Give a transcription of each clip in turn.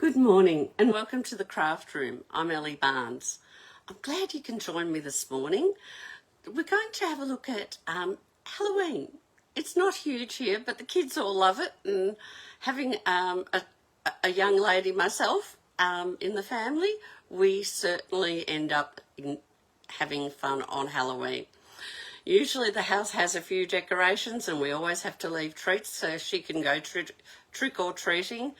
Good morning and welcome to the craft room. I'm Ellie Barnes. I'm glad you can join me this morning. We're going to have a look at Halloween. It's not huge here, but the kids all love it, and having a young lady myself in the family, we certainly end up having fun on Halloween. Usually the house has a few decorations and we always have to leave treats so she can go trick or treating.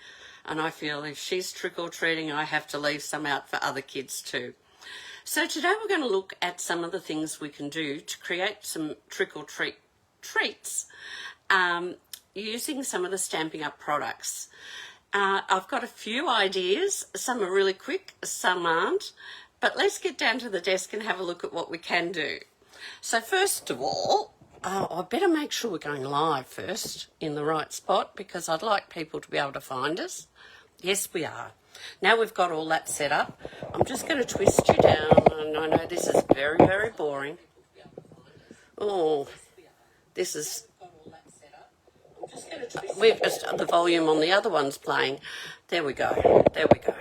And I feel if she's trick-or-treating, I have to leave some out for other kids too. So today we're going to look at some of the things we can do to create some trick-or-treat treats using some of the Stampin' Up! Products. I've got a few ideas. Some are really quick, some aren't. But let's get down to the desk and have a look at what we can do. So first of all, I better make sure we're going live first in the right spot because I'd like people to be able to find us. Yes, we are. Now we've got all that set up, I'm just going to twist you down. And I know this is very, very boring. Oh, this is... We've just the volume on the other one's playing. There we go. There we go.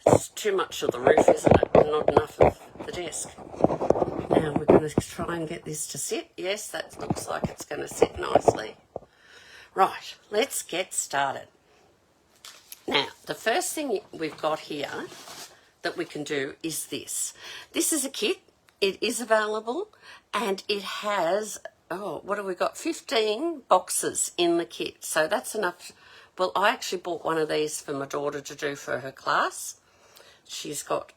It's too much of the roof, isn't it? Not enough of the desk. Now we're going to try and get this to sit. Yes, that looks like it's going to sit nicely. Right, let's get started. Now, the first thing we've got here that we can do is this. This is a kit. It is available and it has, what have we got? 15 boxes in the kit. So that's enough. Well, I actually bought one of these for my daughter to do for her class. She's got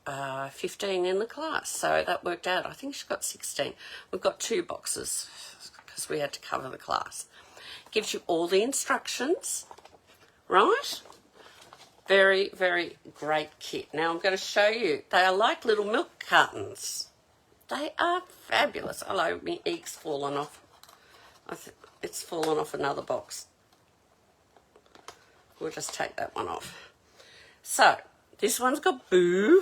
15 in the class, so that worked out. I think she's got 16. We've got 2 boxes because we had to cover the class. Gives you all the instructions, right? Very, very great kit. Now I'm going to show you. They are like little milk cartons. They are fabulous. Hello, my eek's fallen off. It's fallen off another box. We'll just take that one off. So, this one's got Boo.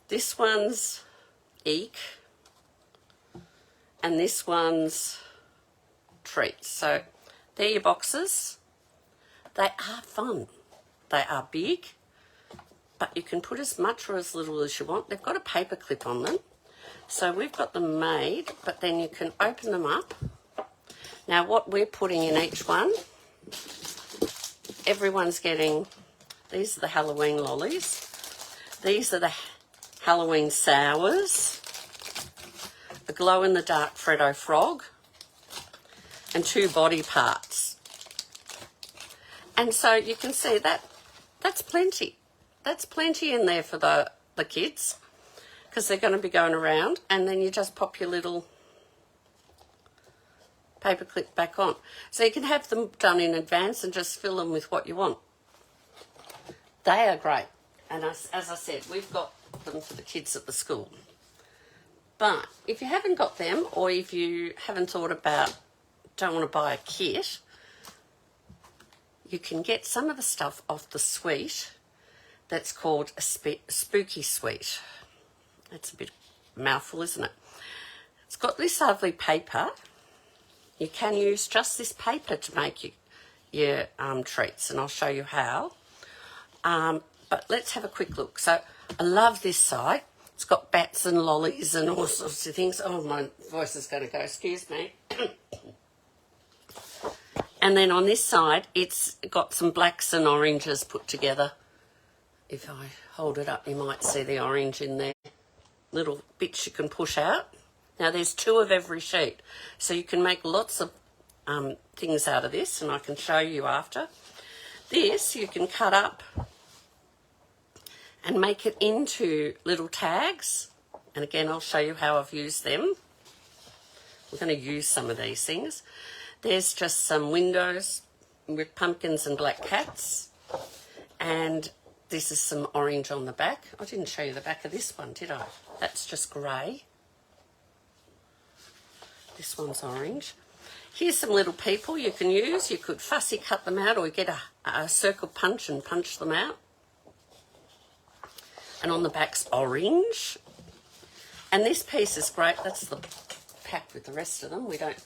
This one's Eek. And this one's Treats. So, they're your boxes. They are fun. They are big, but you can put as much or as little as you want. They've got a paper clip on them. So we've got them made, but then you can open them up. Now what we're putting in each one, everyone's getting, these are the Halloween lollies. These are the Halloween sours, a glow-in-the-dark Freddo frog, and 2 body parts. And so you can see that that's plenty. That's plenty in there for the kids because they're going to be going around, and then you just pop your little paper clip back on. So you can have them done in advance and just fill them with what you want. They are great. And as I said, we've got them for the kids at the school. But if you haven't got them, or if you haven't thought about, don't want to buy a kit, you can get some of the stuff off the suite that's called a spooky suite. It's a bit mouthful, isn't it? It's got this lovely paper. You can use just this paper to make your treats, and I'll show you how. But let's have a quick look. So I love this side. It's got bats and lollies and all sorts of things. Oh, my voice is going to go. Excuse me. And then on this side, it's got some blacks and oranges put together. If I hold it up, you might see the orange in there. Little bits you can push out. Now, there's 2 of every sheet. So you can make lots of things out of this, and I can show you after. This you can cut up and make it into little tags. And again, I'll show you how I've used them. We're going to use some of these things. There's just some windows with pumpkins and black cats. And this is some orange on the back. I didn't show you the back of this one, did I? That's just grey. This one's orange. Here's some little people you can use. You could fussy cut them out, or you get a circle punch and punch them out. And on the back's orange. And this piece is great. That's the pack with the rest of them. We don't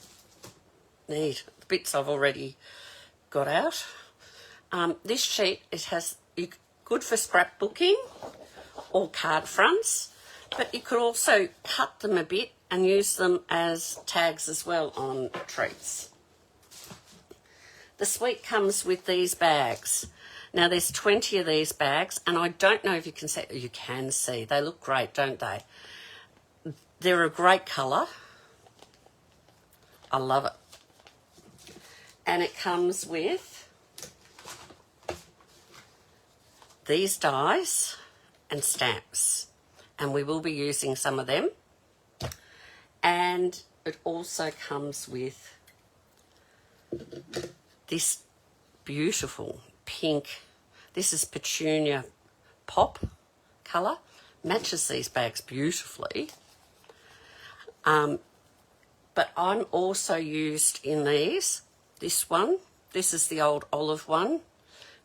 need the bits I've already got out. This sheet, good for scrapbooking or card fronts, but you could also cut them a bit and use them as tags as well on treats. The suite comes with these bags. Now there's 20 of these bags, and I don't know if you can see. You can see. They look great, don't they? They're a great colour. I love it. And it comes with these dies and stamps, and we will be using some of them. And it also comes with this beautiful pink, this is petunia pop colour, matches these bags beautifully. But I'm also used in these, this one, this is the old olive one,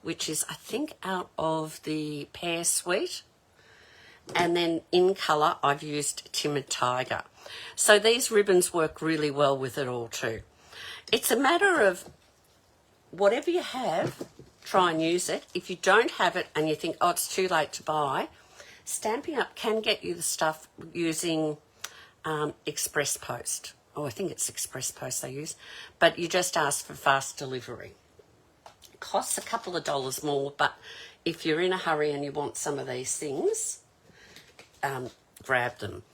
which is I think out of the pear suite. And then in colour I've used Timid Tiger. So these ribbons work really well with it all too. It's a matter of whatever you have, try and use it. If you don't have it and you think, oh, it's too late to buy, Stampin' Up can get you the stuff using Express Post. Oh, I think it's Express Post they use. But you just ask for fast delivery. It costs a couple of dollars more, but if you're in a hurry and you want some of these things, grab them.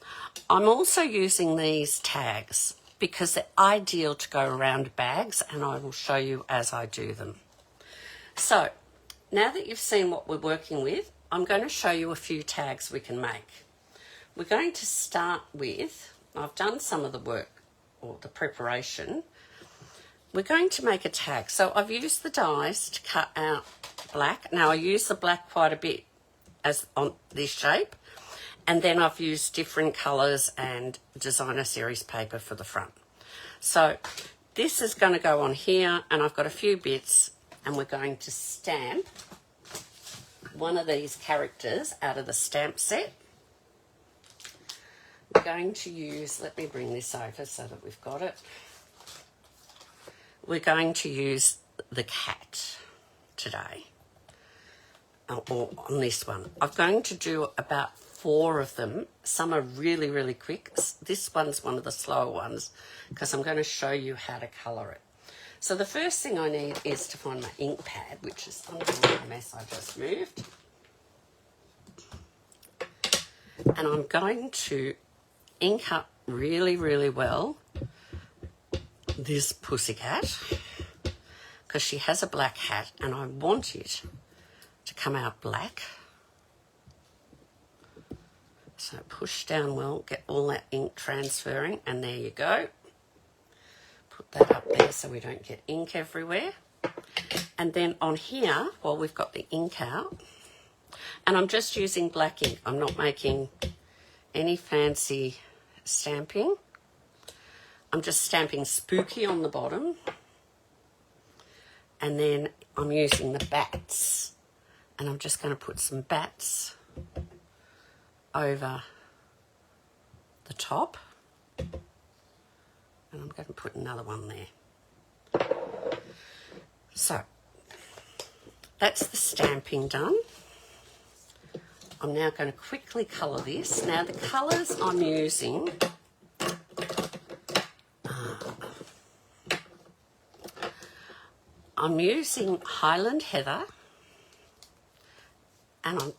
I'm also using these tags because they're ideal to go around bags, and I will show you as I do them. So now that you've seen what we're working with, I'm going to show you a few tags we can make. We're going to start with, I've done some of the work or the preparation. We're going to make a tag. So I've used the dies to cut out black. Now I use the black quite a bit as on this shape. And then I've used different colours and designer series paper for the front. So this is going to go on here, and I've got a few bits, and we're going to stamp one of these characters out of the stamp set. We're going to use, let me bring this over so that we've got it. We're going to use the cat today, or on this one. I'm going to do about 4 of them. Some are really, really quick. This one's one of the slower ones because I'm going to show you how to colour it. So the first thing I need is to find my ink pad, which is under the mess I just moved. And I'm going to ink up really, really well this pussycat because she has a black hat and I want it to come out black. So push down well, get all that ink transferring, and there you go. Put that up there so we don't get ink everywhere. And then on here, while we've got the ink out, and I'm just using black ink. I'm not making any fancy stamping. I'm just stamping spooky on the bottom. And then I'm using the bats. And I'm just going to put some bats over the top, and I'm going to put another one there. So that's the stamping done. I'm now going to quickly colour this. Now the colours I'm using Highland Heather, and I'm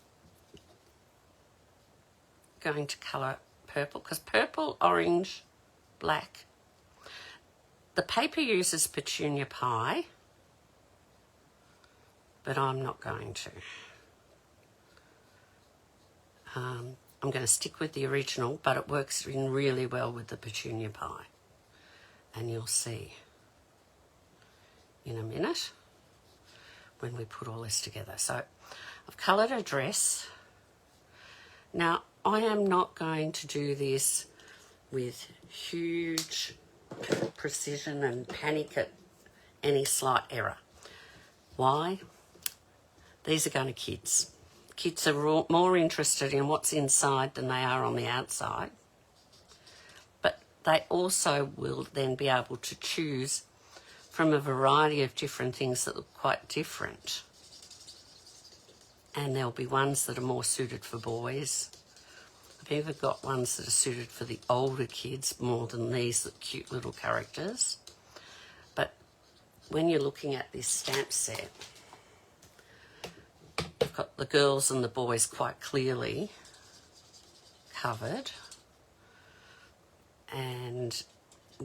going to colour purple because purple, orange, black. The paper uses Petunia Pie, but I'm not going to. I'm going to stick with the original, but it works in really well with the Petunia Pie, and you'll see in a minute when we put all this together. So I've coloured a dress. Now I am not going to do this with huge precision and panic at any slight error. Why? These are going to kids. Kids are more interested in what's inside than they are on the outside. But they also will then be able to choose from a variety of different things that look quite different. and there'll be ones that are more suited for boys. I've even got ones that are suited for the older kids more than these cute little characters. But when you're looking at this stamp set, you've got the girls and the boys quite clearly covered. And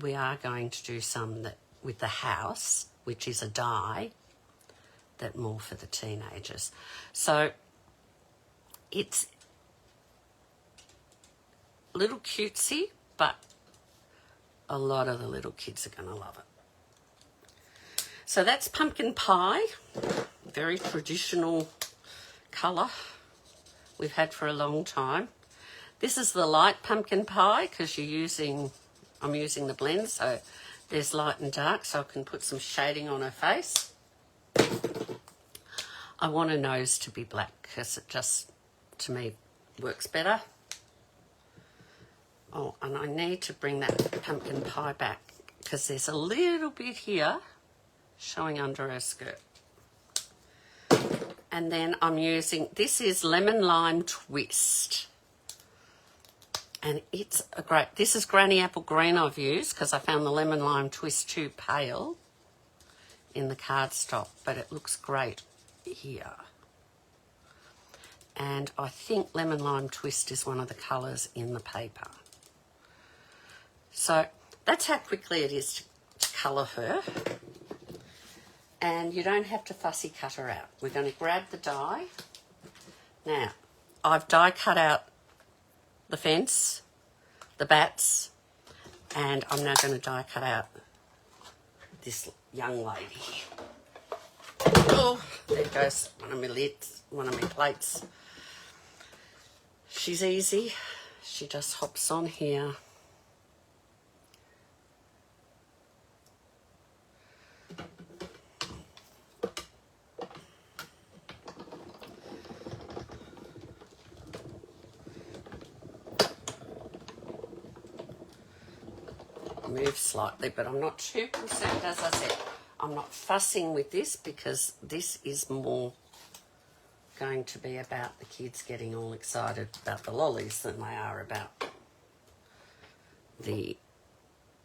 we are going to do some that with the house, which is a die, that more for the teenagers. So it's a little cutesy, but a lot of the little kids are going to love it. So that's pumpkin pie, very traditional colour we've had for a long time. This is the light pumpkin pie because I'm using the blend, so there's light and dark, so I can put some shading on her face. I want her nose to be black because it just, to me, works better. Oh, and I need to bring that pumpkin pie back because there's a little bit here showing under her skirt. And then I'm using, this is Lemon Lime Twist. And it's a great, this is Granny Apple Green I've used because I found the Lemon Lime Twist too pale in the cardstock, but it looks great here. And I think Lemon Lime Twist is one of the colours in the paper. So that's how quickly it is to colour her. And you don't have to fussy cut her out. We're going to grab the die. Now, I've die cut out the fence, the bats, and I'm now going to die cut out this young lady. Oh, there goes one of my lids, one of my plates. She's easy. She just hops on here. Move slightly, but I'm not too concerned. As I said, I'm not fussing with this because this is more going to be about the kids getting all excited about the lollies than they are about the...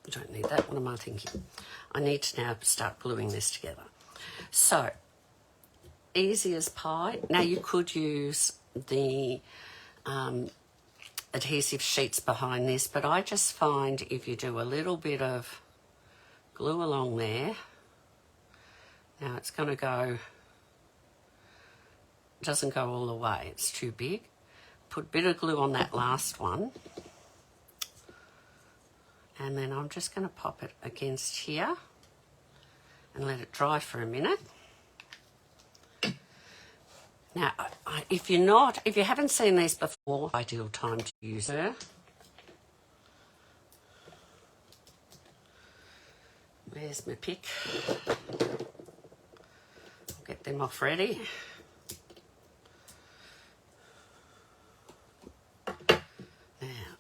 I don't need that. What am I thinking? I need to now start gluing this together. So, easy as pie. Now you could use the adhesive sheets behind this, but I just find if you do a little bit of glue along there, now it's going to go, it doesn't go all the way, it's too big. Put a bit of glue on that last one, and then I'm just going to pop it against here and let it dry for a minute. Now, if you haven't seen these before, ideal time to use her. Where's my pick? I'll get them off ready. Now,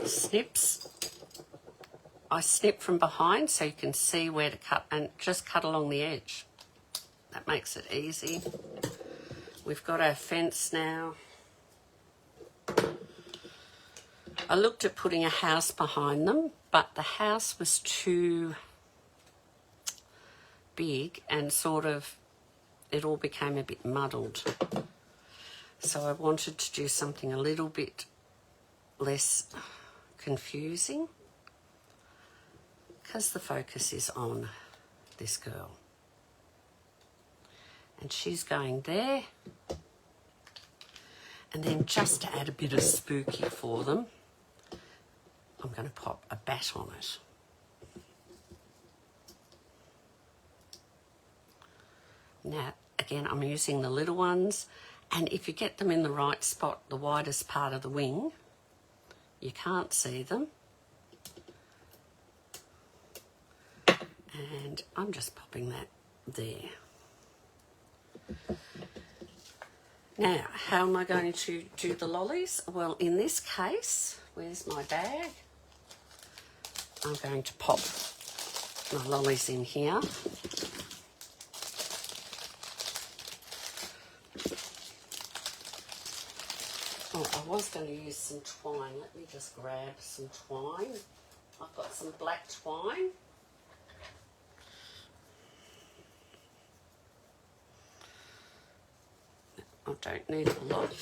snips. I snip from behind so you can see where to cut and just cut along the edge. That makes it easy. We've got our fence now. I looked at putting a house behind them, but the house was too big and sort of, it all became a bit muddled. So I wanted to do something a little bit less confusing because the focus is on this girl. And she's going there. And then just to add a bit of spooky for them, I'm going to pop a bat on it. Now, again, I'm using the little ones. And if you get them in the right spot, the widest part of the wing, you can't see them. And I'm just popping that there. Now, how am I going to do the lollies? Well, in this case, where's my bag? I'm going to pop my lollies in here. was going to use some twine. Let me just grab some twine. I've got some black twine. I don't need a lot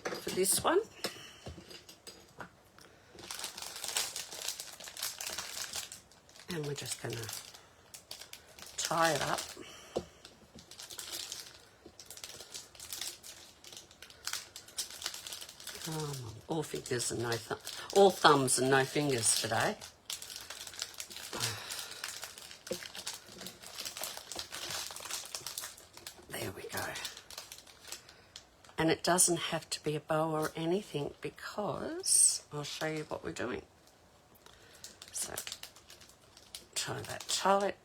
for this one. And we're just going to tie it up. All fingers and all thumbs and no fingers today. There we go. And it doesn't have to be a bow or anything because I'll show you what we're doing. So tie that tight.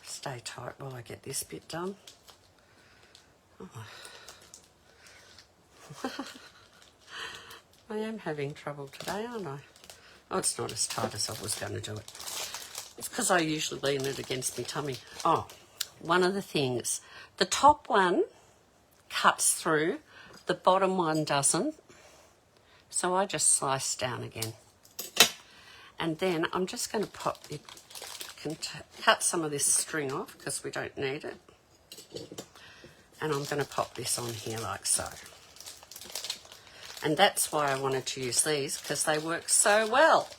Stay tight while I get this bit done. Oh. I am having trouble today, aren't I? Oh, it's not as tight as I was going to do it. It's because I usually lean it against my tummy. Oh, one of the things. The top one cuts through, the bottom one doesn't. So I just slice down again. And then I'm just going to cut some of this string off because we don't need it. And I'm going to pop this on here like so. And that's why I wanted to use these, because they work so well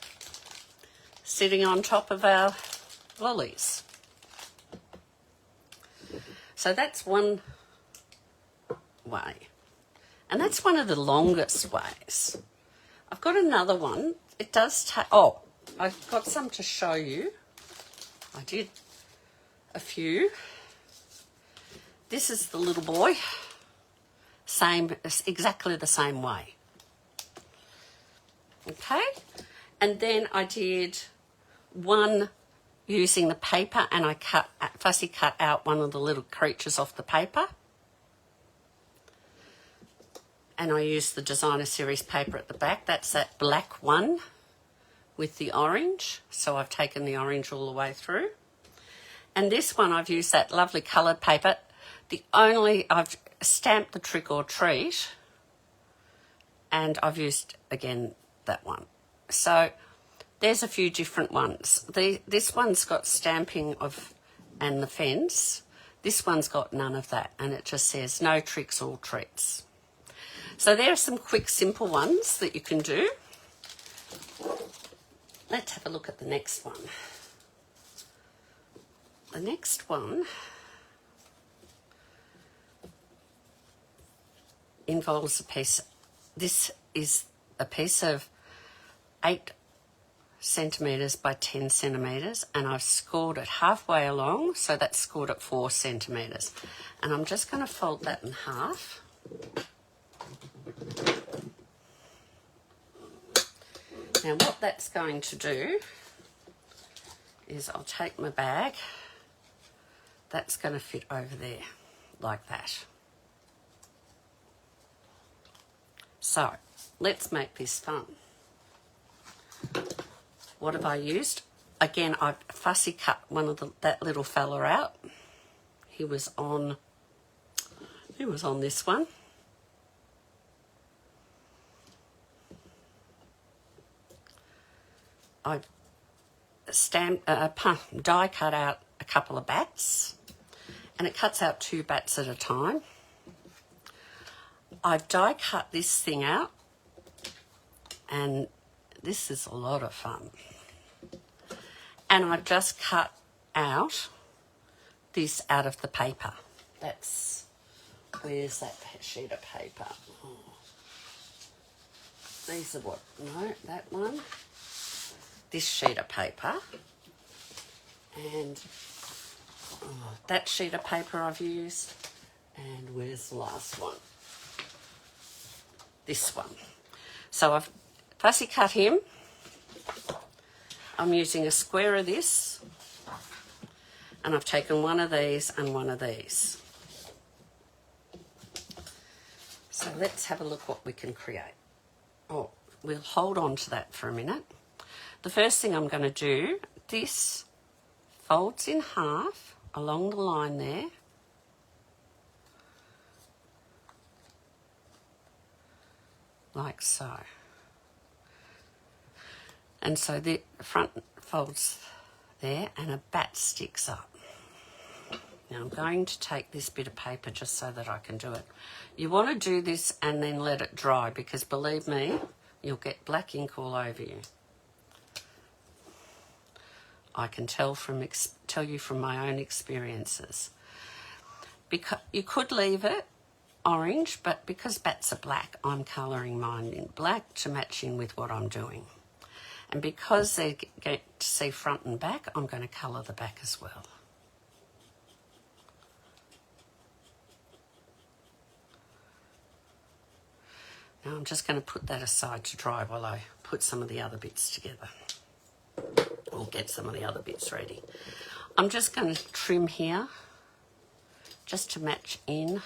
sitting on top of our lollies. So that's one way. And that's one of the longest ways. I've got another one. It does take... Oh, I've got some to show you. I did a few. This is the little boy. Exactly the same way. Okay, and then I did one using the paper, and I fussy cut out one of the little creatures off the paper, and I used the designer series paper at the back. That's that black one with the orange, so I've taken the orange all the way through. And this one I've used that lovely coloured paper. I've stamped the trick or treat, and I've used again that one. So there's a few different ones. This one's got stamping and the fence. This one's got none of that, and it just says no tricks, all treats. So there are some quick, simple ones that you can do. Let's have a look at the next one. The next one involves a piece. This is a piece of 8 centimetres by 10 centimetres, and I've scored it halfway along, so that's scored at 4 centimetres. And I'm just going to fold that in half. Now what that's going to do is I'll take my bag. That's going to fit over there like that. So let's make this fun. What have I used? Again, I've fussy cut that little fella out. He was on this one. I die cut out a couple of bats, and it cuts out 2 bats at a time. I've die cut this thing out, and this is a lot of fun. And I've just cut out this out of the paper. Where's that sheet of paper? Oh. These are that one. This sheet of paper. And that sheet of paper I've used. And where's the last one? This one. So I've fussy cut him. I'm using a square of this, and I've taken one of these and one of these. So let's have a look what we can create. Oh, we'll hold on to that for a minute. The first thing I'm going to do, this folds in half along the line there. like so. And so the front folds there and a bat sticks up. Now I'm going to take this bit of paper just so that I can do it. You want to do this and then let it dry, because believe me, you'll get black ink all over you. I can tell you from my own experiences. Because you could leave it orange, but because bats are black, I'm colouring mine in black to match in with what I'm doing. And because they get to see front and back, I'm going to colour the back as well. Now I'm just going to put that aside to dry while I put some of the other bits together. Or get some of the other bits ready. I'm just going to trim here, just to match in.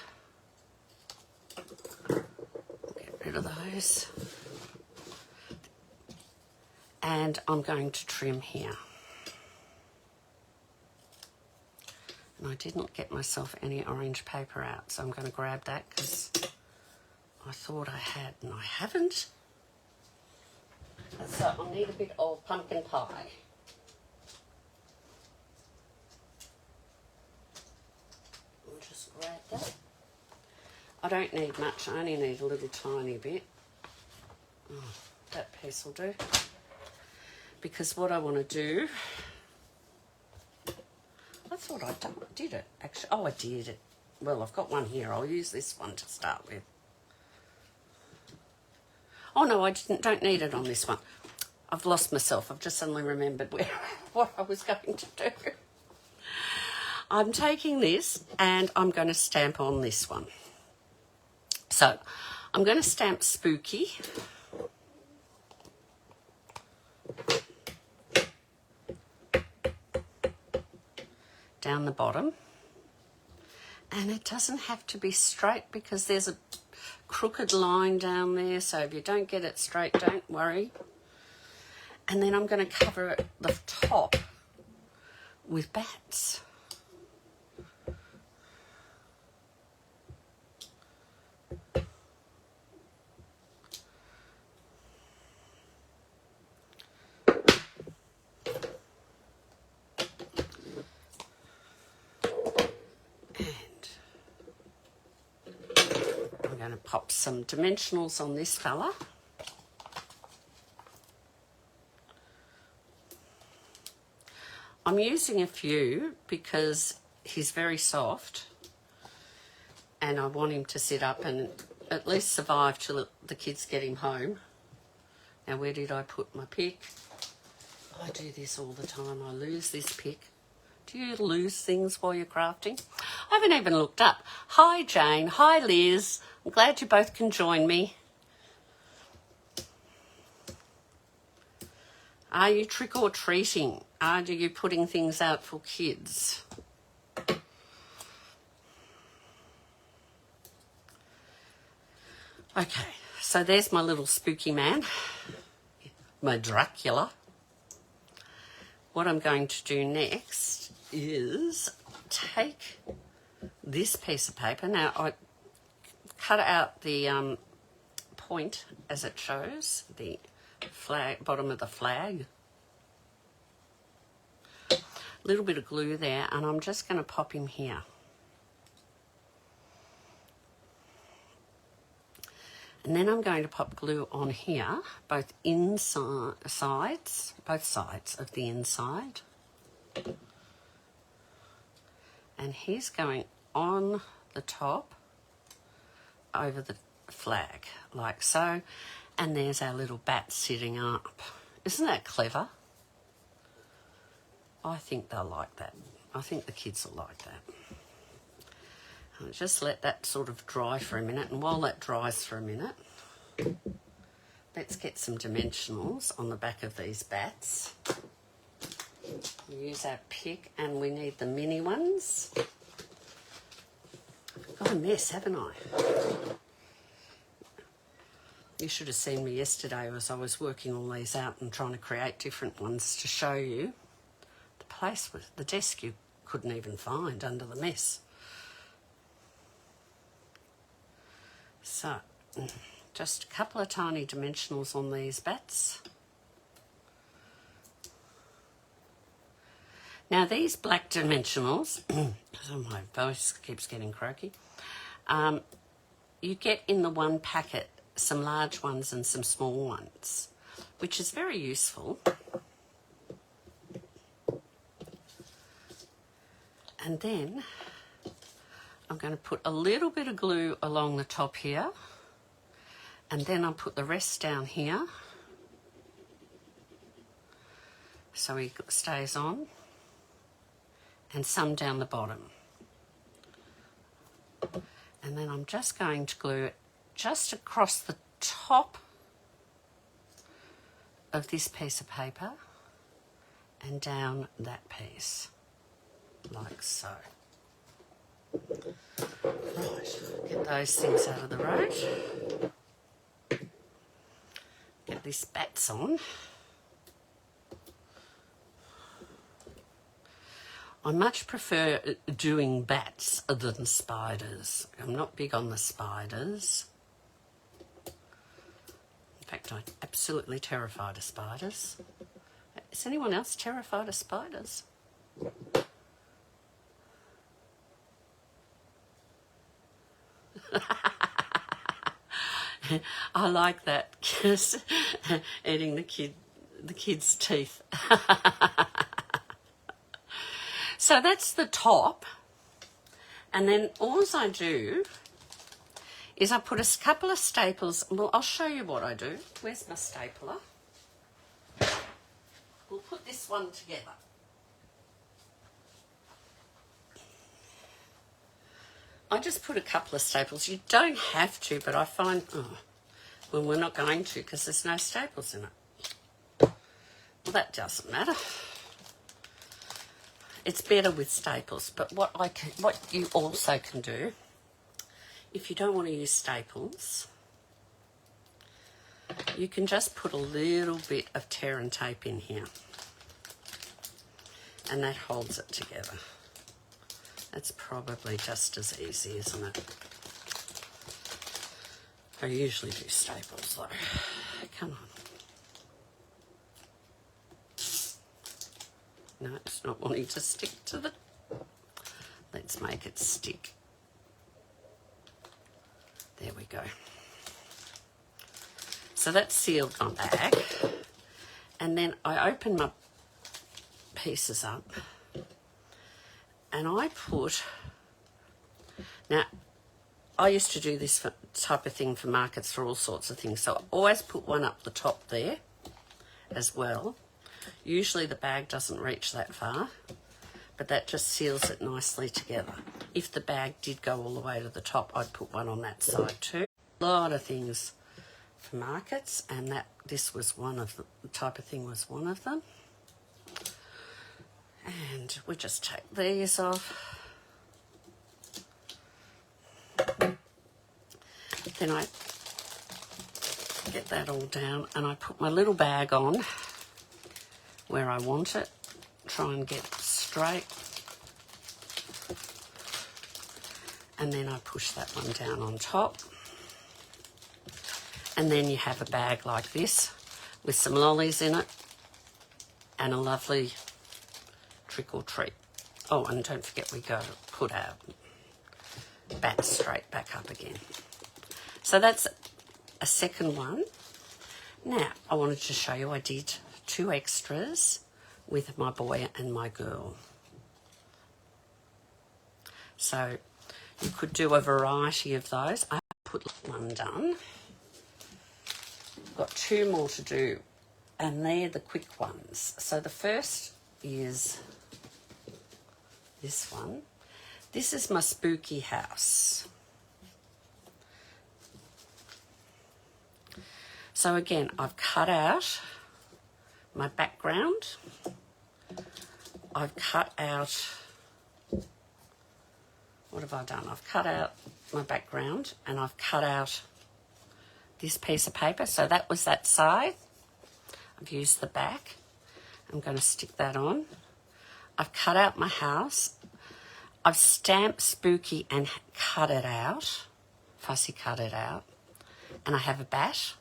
Get rid of those. And I'm going to trim here. And I didn't get myself any orange paper out, so I'm going to grab that because I thought I had and I haven't. So I'll need a bit of pumpkin pie. I'll just grab that. I don't need much, I only need a little tiny bit. Oh, that piece will do. Because what I want to do, I thought I did it actually. Oh, I did it. Well, I've got one here. I'll use this one to start with. Oh no, I don't need it on this one. I've lost myself. I've just suddenly remembered what I was going to do. I'm taking this and I'm going to stamp on this one. So I'm going to stamp Spooky. Down the bottom. And it doesn't have to be straight because there's a crooked line down there, so if you don't get it straight, don't worry. And then I'm going to cover the top with bats. I'm going to pop some dimensionals on this fella. I'm using a few because he's very soft and I want him to sit up and at least survive till the kids get him home. Now, where did I put my pick? I do this all the time. I lose this pick. Do you lose things while you're crafting? I haven't even looked up. Hi, Jane. Hi, Liz. I'm glad you both can join me. Are you trick or treating? Are you putting things out for kids? Okay, so there's my little spooky man, my Dracula. What I'm going to do next is take this piece of paper. Now, I cut out the point as it shows, the flag, bottom of the flag. A little bit of glue there, and I'm just going to pop him here. And then I'm going to pop glue on here, both sides, both sides of the inside. And he's going on the top over the flag, like so. And there's our little bat sitting up. Isn't that clever? I think they'll like that. I think the kids will like that. I'll just let that sort of dry for a minute, and while that dries for a minute, let's get some dimensionals on the back of these bats. We use our pick, and we need the mini ones. I've got a mess, haven't I? You should have seen me yesterday as I was working all these out and trying to create different ones to show you. The place with the desk you couldn't even find under the mess. So, Just a couple of tiny dimensionals on these bats. Now these black dimensionals, oh, my voice keeps getting croaky, you get in the one packet some large ones and some small ones, which is very useful. And then I'm going to put a little bit of glue along the top here, and then I'll put the rest down here so he stays on, and some down the bottom. And then I'm just going to glue it just across the top of this piece of paper and down that piece, like so. Right, get those things out of the road. Get these bats on. I much prefer doing bats than spiders. I'm not big on the spiders. In fact, I'm absolutely terrified of spiders. Is anyone else terrified of spiders? I like that, eating the kid's teeth. So that's the top, and then all I do is I put a couple of staples. Well, I'll show you what I do. Where's my stapler? We'll put this one together. I just put a couple of staples. You don't have to, but I find, well, we're not going to because there's no staples in it. Well, that doesn't matter. It's better with staples, but what you also can do, if you don't want to use staples, you can just put a little bit of tear and tape in here, and that holds it together. That's probably just as easy, isn't it? I usually do staples though. Come on. No, it's not wanting to stick to the... Let's make it stick. There we go. So that's sealed my bag. And then I open my pieces up and I put... Now, I used to do this type of thing for markets for all sorts of things. So I always put one up the top there as well. Usually the bag doesn't reach that far, but that just seals it nicely together. If the bag did go all the way to the top, I'd put one on that side too. A lot of things for markets, and this was one of the type of thing was one of them. And we just take these off. Then I get that all down and I put my little bag on where I want it, try and get straight, and then I push that one down on top, and then you have a bag like this with some lollies in it and a lovely trick or treat. Oh, and don't forget we go to put our bat straight back up again. So that's a second one. Now I wanted to show you I did 2 extras with my boy and my girl. So you could do a variety of those. I put one done. Got 2 more to do, and they're the quick ones. So the first is this one. This is my spooky house. So again, I've cut out my background. I've cut out, what have I done? I've cut out my background and I've cut out this piece of paper. So that was that side. I've used the back. I'm going to stick that on. I've cut out my house. I've stamped spooky and cut it out, fussy cut it out. and I have a bat.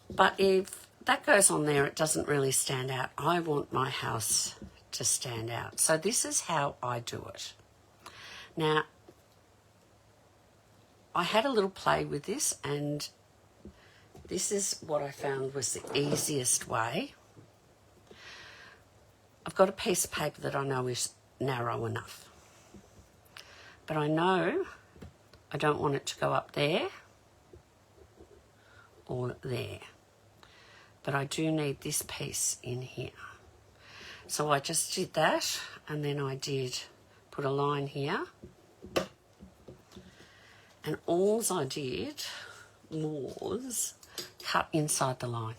But if that goes on there, it doesn't really stand out. I want my house to stand out. So this is how I do it. Now, I had a little play with this, and this is what I found was the easiest way. I've got a piece of paper that I know is narrow enough. But I know I don't want it to go up there or there. But I do need this piece in here. So I just did that, and then I did put a line here. And all I did was cut inside the line.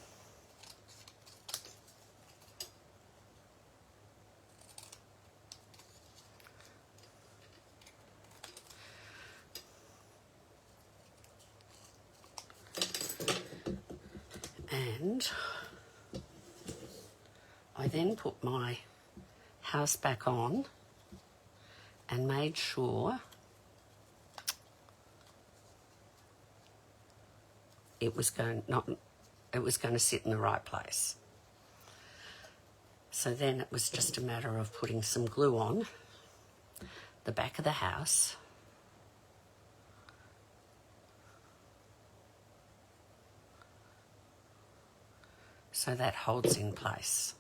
And I then put my house back on and made sure it was going to sit in the right place. So then it was just a matter of putting some glue on the back of the house. So that holds in place.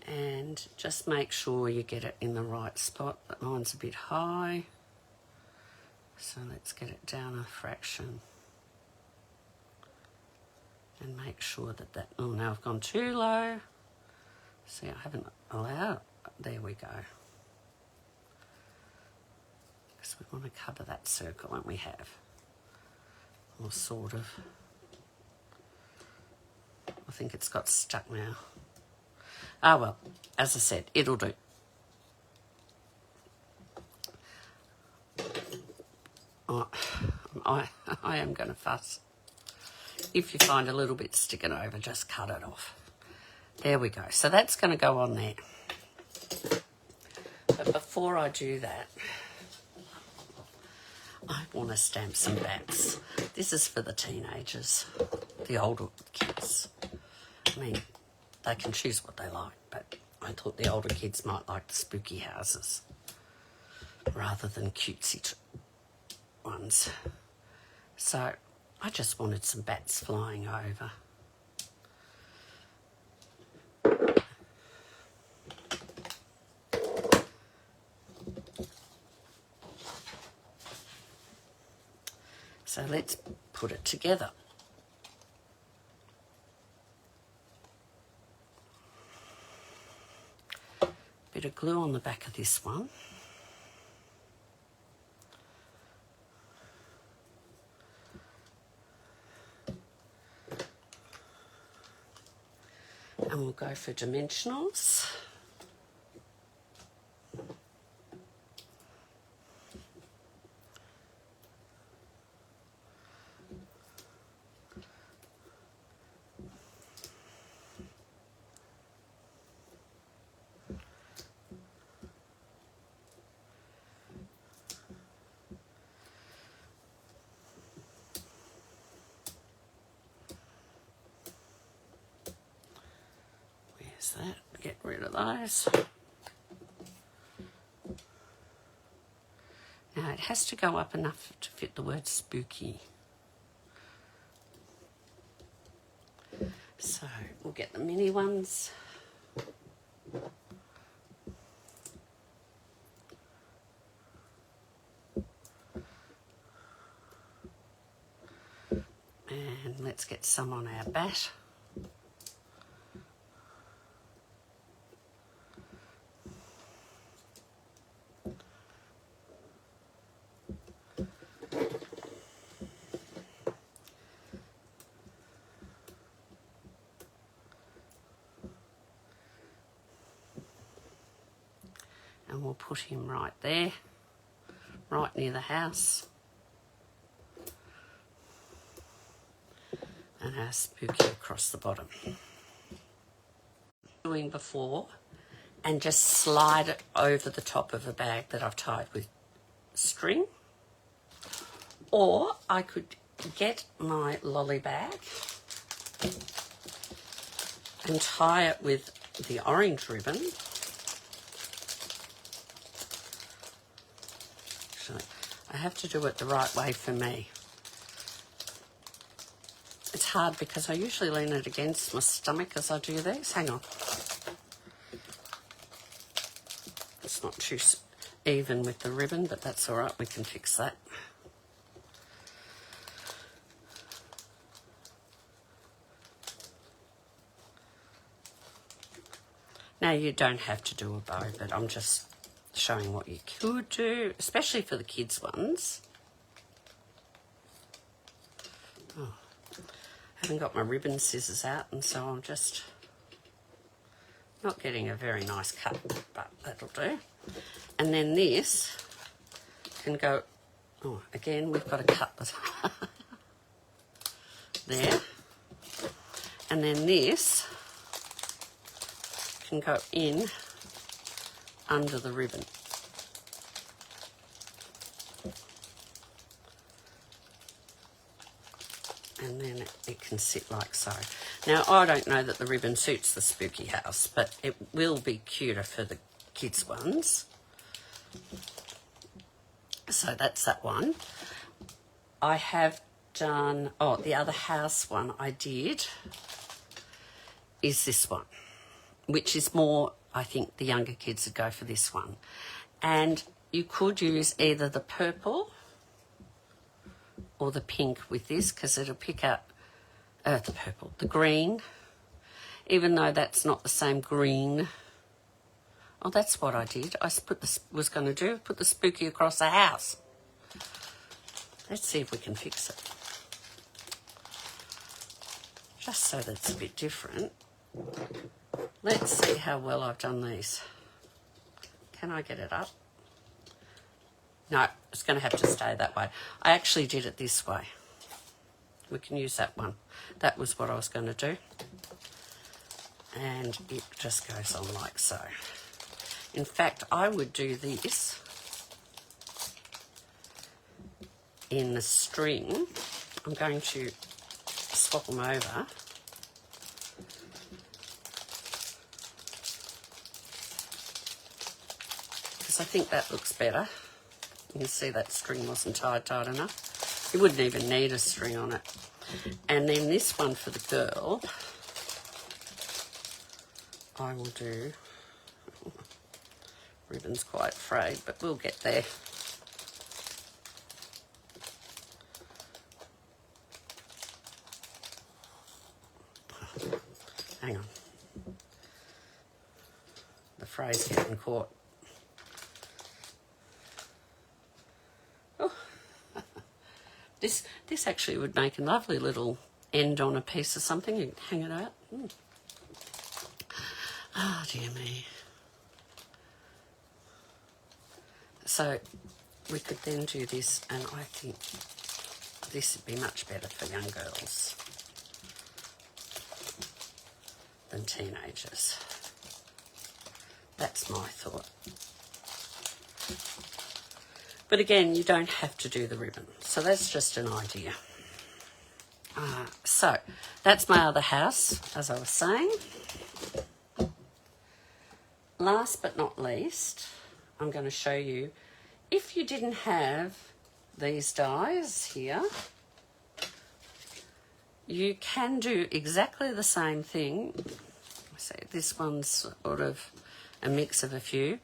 And just make sure you get it in the right spot. That mine's a bit high. So let's get it down a fraction. And make sure that, oh, now I've gone too low. See, I haven't allowed, there we go. Because we want to cover that circle, and we have. Or sort of. I think it's got stuck now. Ah, well, as I said, it'll do. Oh, I am going to fuss. If you find a little bit sticking over, just cut it off. There we go. So that's going to go on there. But before I do that, I want to stamp some bats. This is for the teenagers, the older kids. I mean, they can choose what they like, but I thought the older kids might like the spooky houses rather than cutesy ones. So I just wanted some bats flying over. So let's put it together. Bit of glue on the back of this one. And we'll go for dimensionals. That, get rid of those. Now it has to go up enough to fit the word spooky. So we'll get the mini ones. And let's get some on our bat. And we'll put him right there, right near the house. And our spooky across the bottom. Doing before, and just slide it over the top of a bag that I've tied with string, or I could get my lolly bag and tie it with the orange ribbon. Actually, I have to do it the right way for me. It's hard because I usually lean it against my stomach as I do these. Hang on. It's not too even with the ribbon, but that's all right. We can fix that. Now, you don't have to do a bow, but I'm just showing what you could do, especially for the kids' ones. Oh, I haven't got my ribbon scissors out, and so I'm just not getting a very nice cut, but that'll do. And then this can go, oh, again, we've got to cut this there. And then this can go in under the ribbon. And then it can sit like so. Now, I don't know that the ribbon suits the spooky house, but it will be cuter for the kids' ones. So that's that one. I have done, oh, the other house one I did is this one, which is more, I think the younger kids would go for this one. And you could use either the purple or the pink with this, because it'll pick up the green, even though that's not the same green. Oh, that's what I did. I put the spooky across the house. Let's see if we can fix it. Just so that it's a bit different. Let's see how well I've done these. Can I get it up? No, it's going to have to stay that way. I actually did it this way. We can use that one. That was what I was going to do. And it just goes on like so. In fact, I would do this in the string. I'm going to swap them over. Because I think that looks better. You can see that string wasn't tied tight enough. You wouldn't even need a string on it. And then this one for the girl, I will do, ribbon's quite frayed, but we'll get there. Hang on. The fray's getting caught. Oh. This actually would make a lovely little end on a piece of something. You can hang it out. Oh, dear me. So we could then do this, and I think this would be much better for young girls than teenagers. That's my thought. But again, you don't have to do the ribbon. So that's just an idea. So that's my other house, as I was saying. Last but not least, I'm going to show you, if you didn't have these dies here, you can do exactly the same thing. See, this one's sort of a mix of a few,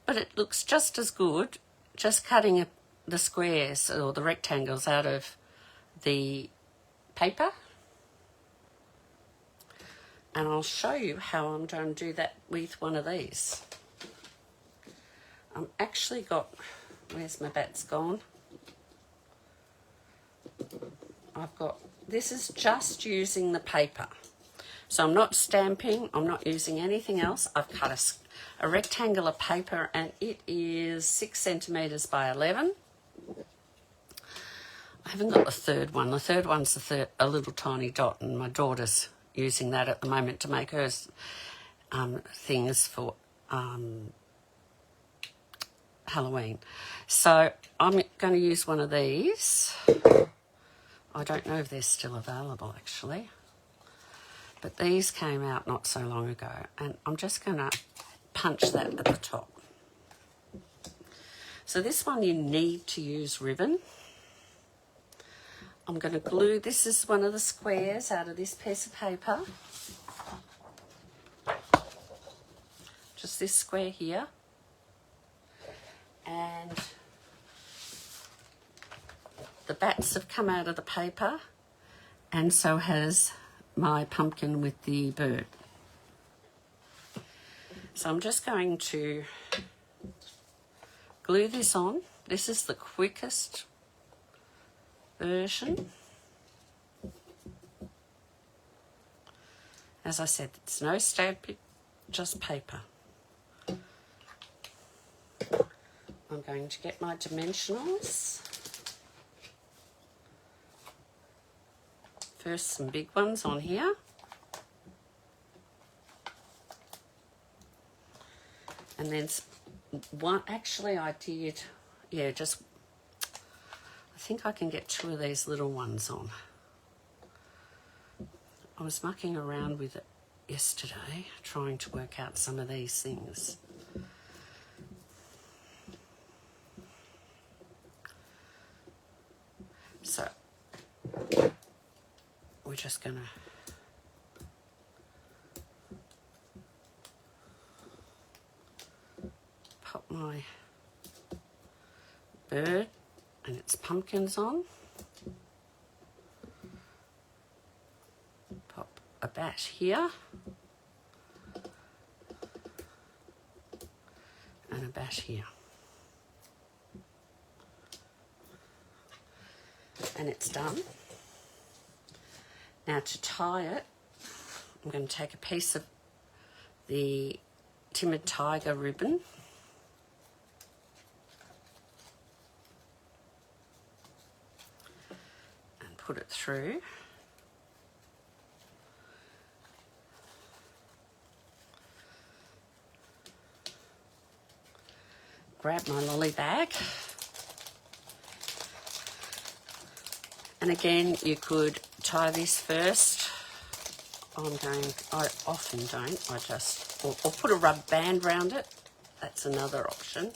but it looks just as good just cutting the squares or the rectangles out of the paper. And I'll show you how I'm going to do that with one of these. I'm actually got, where's my bats gone? I've got, this is just using the paper. So I'm not stamping, I'm not using anything else. I've cut a rectangle of paper, and it is 6 centimetres by 11. I haven't got the third one. The third one's a little tiny dot, and my daughter's using that at the moment to make her things for Halloween. So I'm going to use one of these. I don't know if they're still available actually, but these came out not so long ago, and I'm just going to punch that at the top. So this one you need to use ribbon. I'm going to glue, this is one of the squares out of this piece of paper. Just this square here. And the bats have come out of the paper, and so has my pumpkin with the bird. So I'm just going to glue this on. This is the quickest version. As I said, it's no stamping, just paper. I'm going to get my dimensionals. First, some big ones on here. And then one, actually I did, yeah, just, I think I can get 2 of these little ones on. I was mucking around with it yesterday, trying to work out some of these things. So, we're just going to pop my bird and its pumpkins on. Pop a bat here. And a bat here. And it's done. Now to tie it, I'm going to take a piece of the Timid Tiger ribbon and put it through. Grab my lolly bag. And again, you could tie this first. I often don't, I just, or put a rubber band around it. That's another option.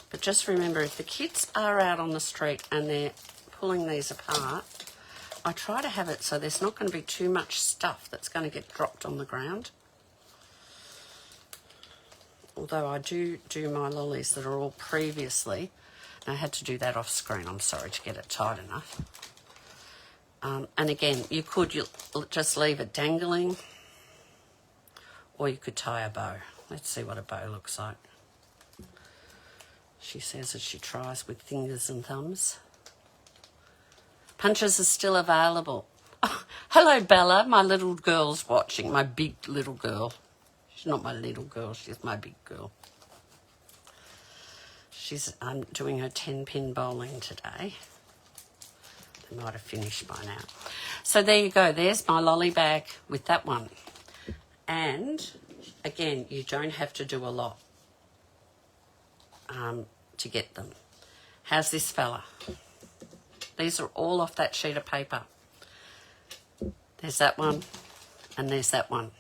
But just remember, if the kids are out on the street and they're pulling these apart, I try to have it so there's not going to be too much stuff that's going to get dropped on the ground. Although I do my lollies that are all previously, I had to do that off screen, I'm sorry, to get it tight enough. And again, you could just leave it dangling, or you could tie a bow. Let's see what a bow looks like. She says as she tries with fingers and thumbs. Punches are still available. Oh, hello, Bella. My little girl's watching, my big little girl. She's not my little girl, she's my big girl. I'm doing her 10-pin bowling today. They might have finished by now. So there you go. There's my lolly bag with that one. And again, you don't have to do a lot to get them. How's this fella? These are all off that sheet of paper. There's that one, and there's that one.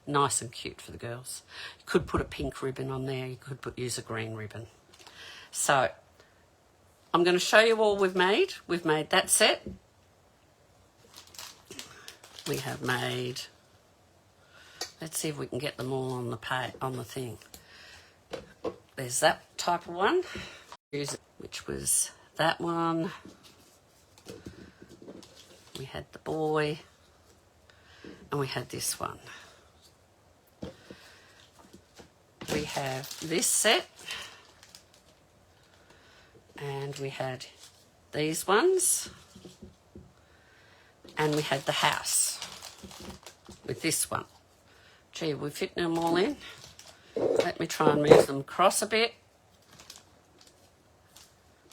Nice and cute for the girls. You could put a pink ribbon on there. You could use a green ribbon. So I'm going to show you all we've made. We've made that set. We have made, let's see if we can get them all on the thing. There's that type of one, which was that one. We had the boy, and we had this one. We have this set, and we had these ones, and we had the house with this one. Gee, we're fitting them all in. Let me try and move them across a bit.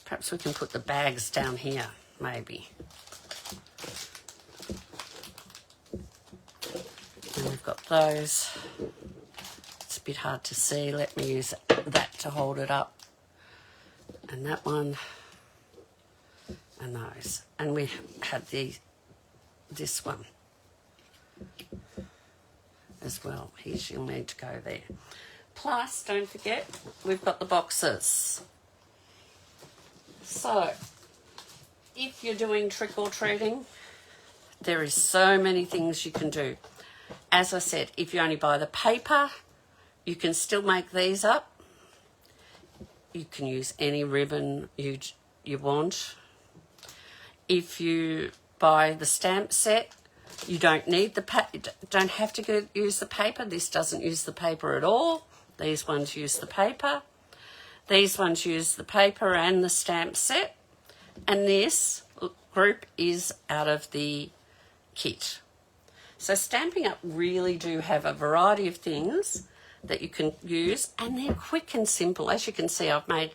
Perhaps we can put the bags down here, maybe. And we've got those. Let's bit hard to see. Let me use that to hold it up. And that one. And those. And we had this one as well. You'll need to go there. Plus, don't forget, we've got the boxes. So, if you're doing trick-or-treating, there is so many things you can do. As I said, if you only buy the paper, you can still make these up. You can use any ribbon you want. If you buy the stamp set, you don't need don't have to use the paper. This doesn't use the paper at all. These ones use the paper. These ones use the paper and the stamp set. And this group is out of the kit. So Stampin' Up really do have a variety of things that you can use, and they're quick and simple. As you can see, I've made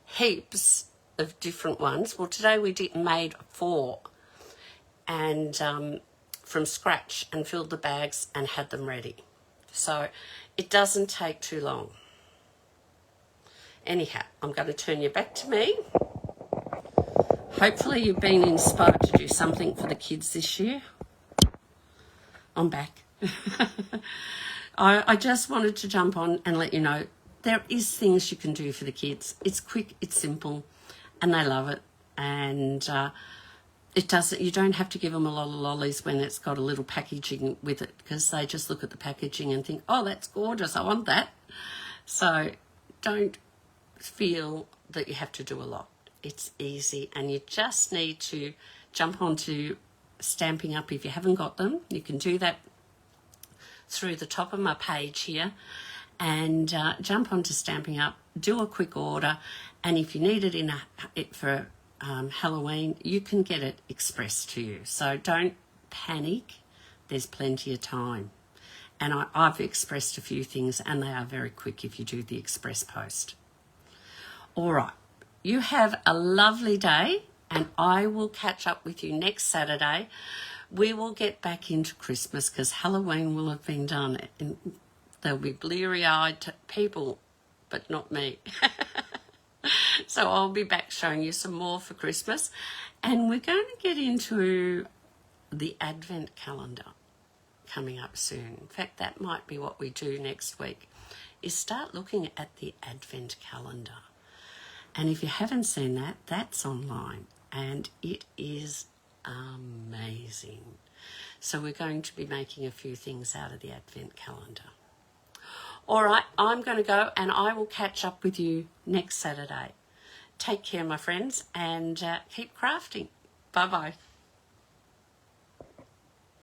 heaps of different ones. Well, today we made 4 and from scratch, and filled the bags and had them ready. So it doesn't take too long. Anyhow, I'm going to turn you back to me. Hopefully you've been inspired to do something for the kids this year. I'm back. I just wanted to jump on and let you know there is things you can do for the kids. It's quick, it's simple, and they love it. And you don't have to give them a lot of lollies when it's got a little packaging with it, because they just look at the packaging and think, oh, that's gorgeous, I want that. So don't feel that you have to do a lot. It's easy, and you just need to jump onto Stampin' Up if you haven't got them. You can do that through the top of my page here, and jump onto Stampin' Up, do a quick order, and if you need it for Halloween, you can get it express to you. So don't panic, there's plenty of time. And I've expressed a few things, and they are very quick if you do the express post. All right, you have a lovely day, and I will catch up with you next Saturday. We will get back into Christmas because Halloween will have been done, and there'll be bleary-eyed people, but not me. So I'll be back showing you some more for Christmas, and we're going to get into the Advent calendar coming up soon. In fact, that might be what we do next week, is start looking at the Advent calendar. And if you haven't seen that, that's online, and it is amazing. So we're going to be making a few things out of the Advent calendar. All right, I'm going to go, and I will catch up with you next Saturday. Take care, my friends, and keep crafting. Bye-bye.